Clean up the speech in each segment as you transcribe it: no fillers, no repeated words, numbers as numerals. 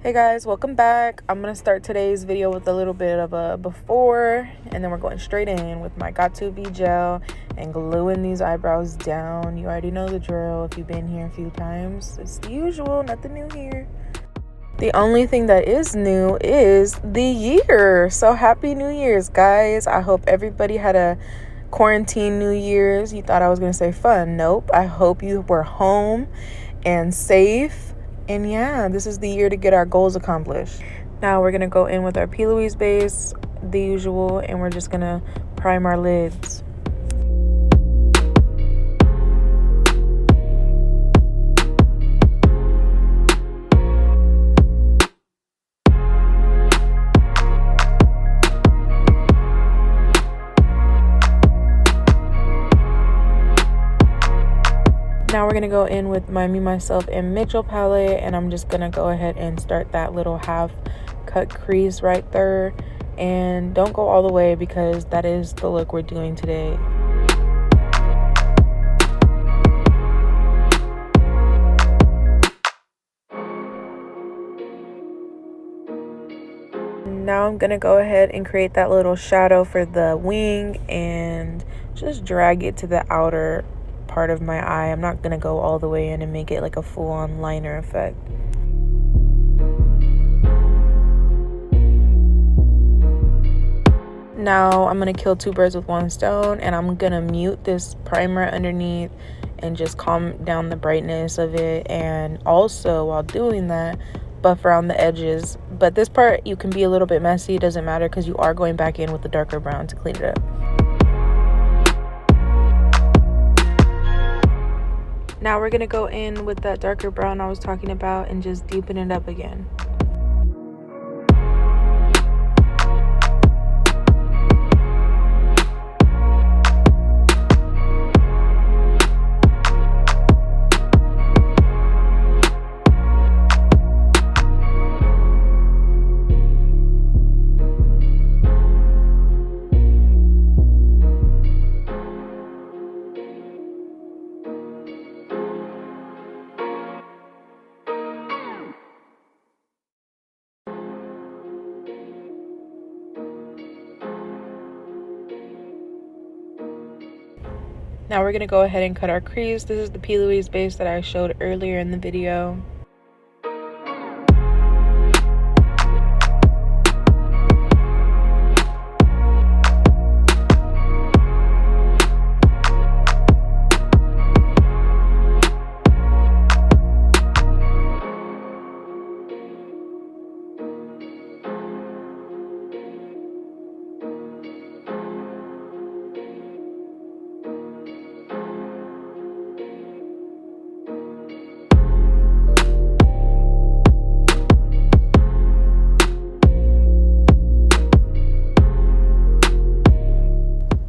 Hey guys, welcome back. I'm gonna start today's video with a little bit of a before, and then we're going straight in with my Got2b gel and gluing these eyebrows down. You already know the drill if you've been here a few times. It's the usual, nothing new here. The only thing that is new is the year. So happy New Year's, guys. I hope everybody had a quarantine New Year's. You thought I was gonna say fun. Nope. I hope you were home and safe. And yeah, this is the year to get our goals accomplished. Now we're gonna go in with our P. Louise base, the usual, and we're just gonna prime our lids. Now we're gonna go in with my Me, Myself, and Mmmmitchell palette, and I'm just gonna go ahead and start that little half cut crease right there. And don't go all the way because that is the look we're doing today. Now I'm gonna go ahead and create that little shadow for the wing and just drag it to the outer part of my eye. I'm not gonna go all the way in and make it like a full-on liner effect. Now I'm gonna kill two birds with one stone, and I'm gonna mute this primer underneath and just calm down the brightness of it, and also while doing that buff around the edges. But this part you can be a little bit messy, it doesn't matter because you are going back in with the darker brown to clean it up. Now we're gonna go in with that darker brown I was talking about and just deepen it up again. Now we're going to go ahead and cut our crease. This is the P. Louise base that I showed earlier in the video.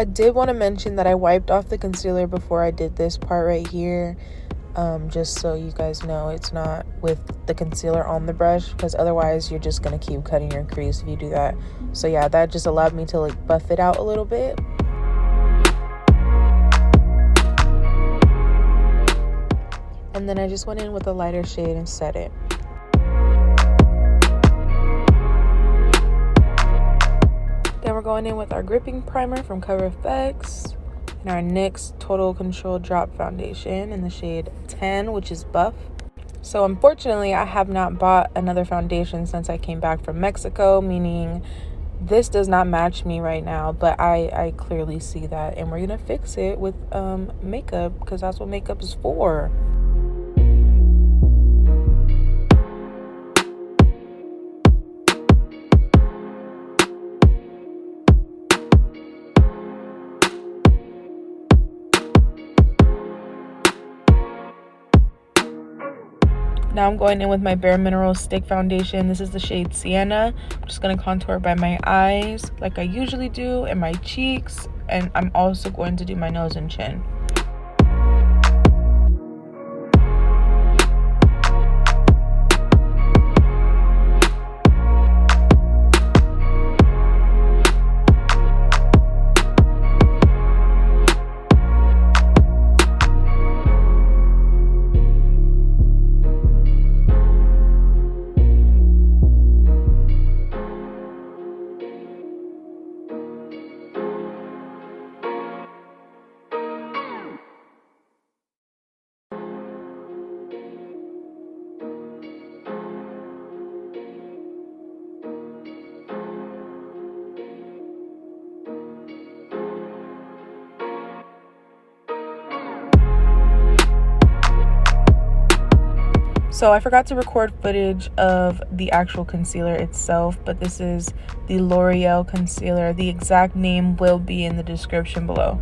I did want to mention that I wiped off the concealer before I did this part right here, just so you guys know it's not with the concealer on the brush, because otherwise you're just going to keep cutting your crease if you do that. So yeah, that just allowed me to like buff it out a little bit. And then I just went in with a lighter shade and set it. Then we're going in with our gripping primer from Cover FX and our NYX Total Control Drop Foundation in the shade 10, which is Buff. So unfortunately, I have not bought another foundation since I came back from Mexico, meaning this does not match me right now, but I clearly see that, and we're gonna fix it with makeup, because that's what makeup is for. Now I'm going in with my Bare Minerals Stick Foundation. This is the shade Sienna. I'm just going to contour by my eyes like I usually do, and my cheeks, and I'm also going to do my nose and chin. So I forgot to record footage of the actual concealer itself, but this is the L'Oreal concealer. The exact name will be in the description below.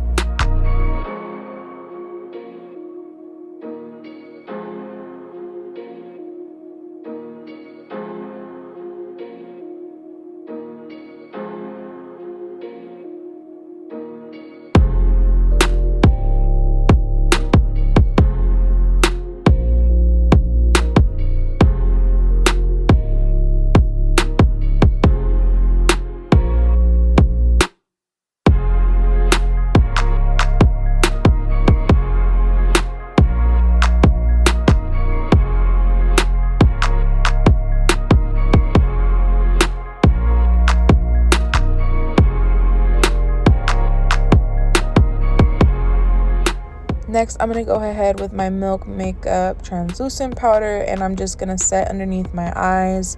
Next, I'm going to go ahead with my Milk Makeup translucent powder, and I'm just going to set underneath my eyes.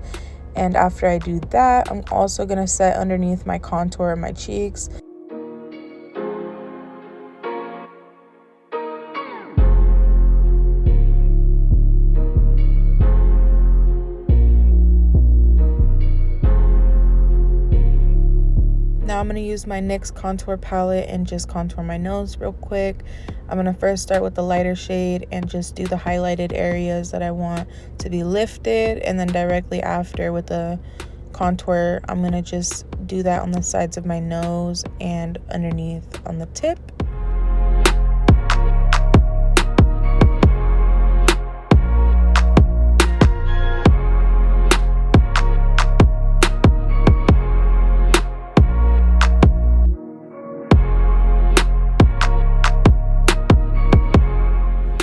And after I do that, I'm also going to set underneath my contour and my cheeks. Now I'm going to use my NYX contour palette and just contour my nose real quick. I'm going to first start with the lighter shade and just do the highlighted areas that I want to be lifted. And then directly after with the contour, I'm going to just do that on the sides of my nose and underneath on the tip.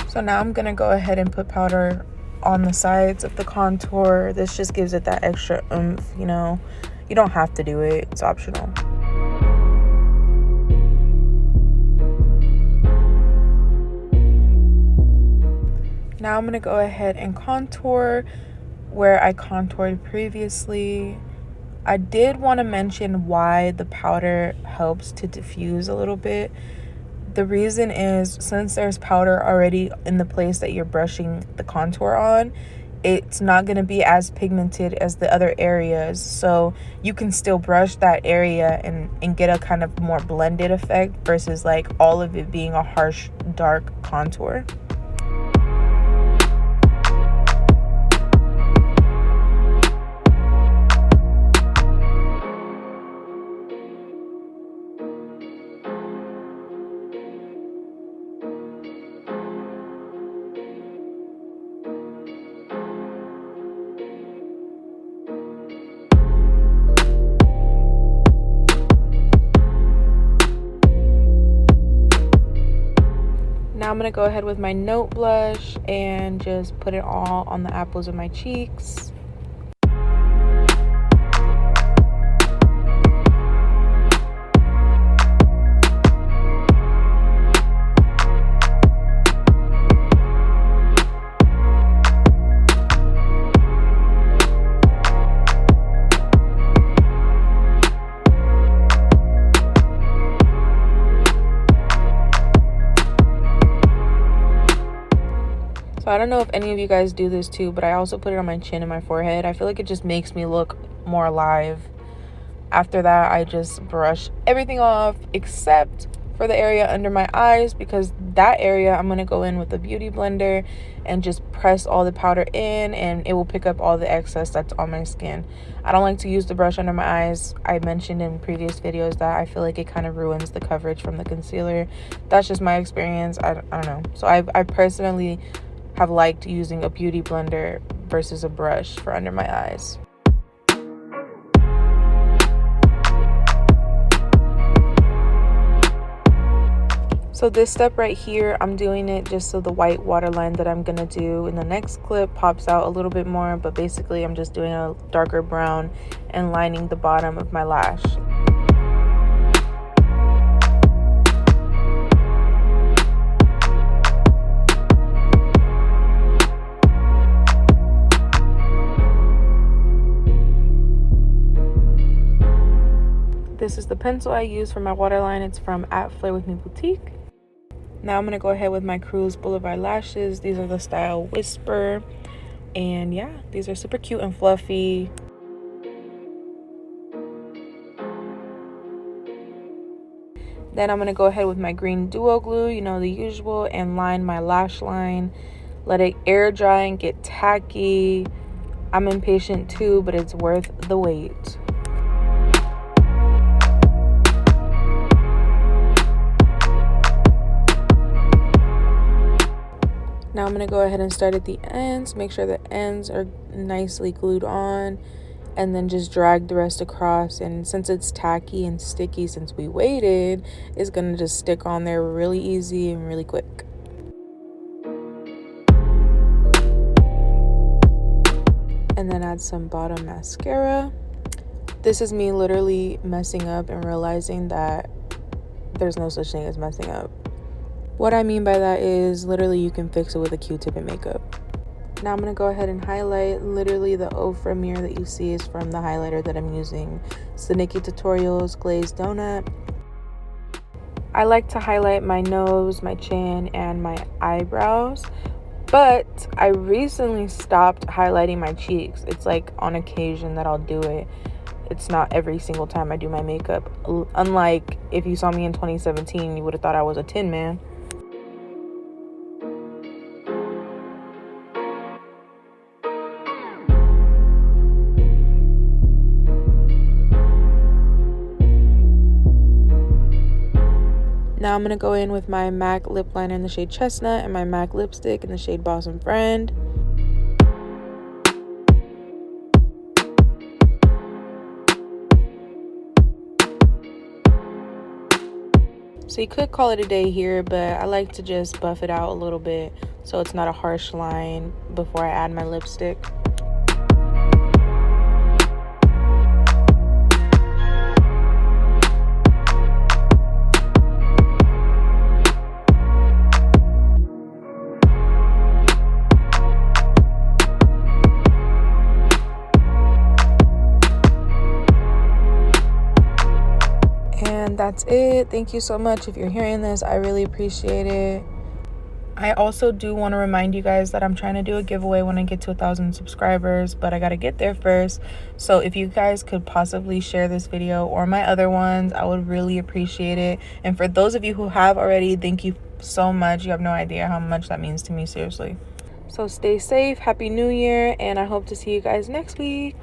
So now I'm gonna go ahead and put powder on the sides of the contour. This just gives it that extra oomph, you know. You don't have to do it, it's optional. Now I'm gonna go ahead and contour where I contoured previously. I did want to mention why the powder helps to diffuse a little bit. The reason is, since there's powder already in the place that you're brushing the contour on, it's not going to be as pigmented as the other areas. So you can still brush that area and get a kind of more blended effect versus like all of it being a harsh, dark contour. Now I'm going to go ahead with my Note blush and just put it all on the apples of my cheeks. So I don't know if any of you guys do this too, but I also put it on my chin and my forehead. I feel like it just makes me look more alive. After that, I just brush everything off except for the area under my eyes, because that area I'm going to go in with a beauty blender and just press all the powder in, and it will pick up all the excess that's on my skin. I don't like to use the brush under my eyes. I mentioned in previous videos that I feel like it kind of ruins the coverage from the concealer. That's just my experience. I don't know. So I personally have liked using a beauty blender versus a brush for under my eyes. So this step right here, I'm doing it just so the white waterline that I'm gonna do in the next clip pops out a little bit more, but basically I'm just doing a darker brown and lining the bottom of my lash. This is the pencil I use for my waterline. It's from Flare With Me Boutique. Now I'm going to go ahead with my Cruise Boulevard lashes. These are the style Whisper. And yeah, these are super cute and fluffy. Then I'm going to go ahead with my green duo glue, you know, the usual, and line my lash line. Let it air dry and get tacky. I'm impatient too, but it's worth the wait. Now I'm going to go ahead and start at the ends. Make sure the ends are nicely glued on. And then just drag the rest across. And since it's tacky and sticky since we waited, it's going to just stick on there really easy and really quick. And then add some bottom mascara. This is me literally messing up and realizing that there's no such thing as messing up. What I mean by that is literally you can fix it with a Q-tip and makeup. Now I'm going to go ahead and highlight. Literally the Ofra mirror that you see is from the highlighter that I'm using. It's the McKitutorial's Glazed Donut. I like to highlight my nose, my chin, and my eyebrows. But I recently stopped highlighting my cheeks. It's like on occasion that I'll do it. It's not every single time I do my makeup. Unlike if you saw me in 2017, you would have thought I was a Tin Man. Now I'm going to go in with my MAC lip liner in the shade Chestnut and my MAC lipstick in the shade Bosom Friend. So you could call it a day here, but I like to just buff it out a little bit so it's not a harsh line before I add my lipstick. And that's it. Thank you so much if you're hearing this. I really appreciate it. I also do want to remind you guys that I'm trying to do a giveaway when I get to 1,000 subscribers, but I got to get there first. So if you guys could possibly share this video or my other ones, I would really appreciate it. And for those of you who have already, thank you so much. You have no idea how much that means to me, seriously. So stay safe, Happy New Year, and I hope to see you guys next week.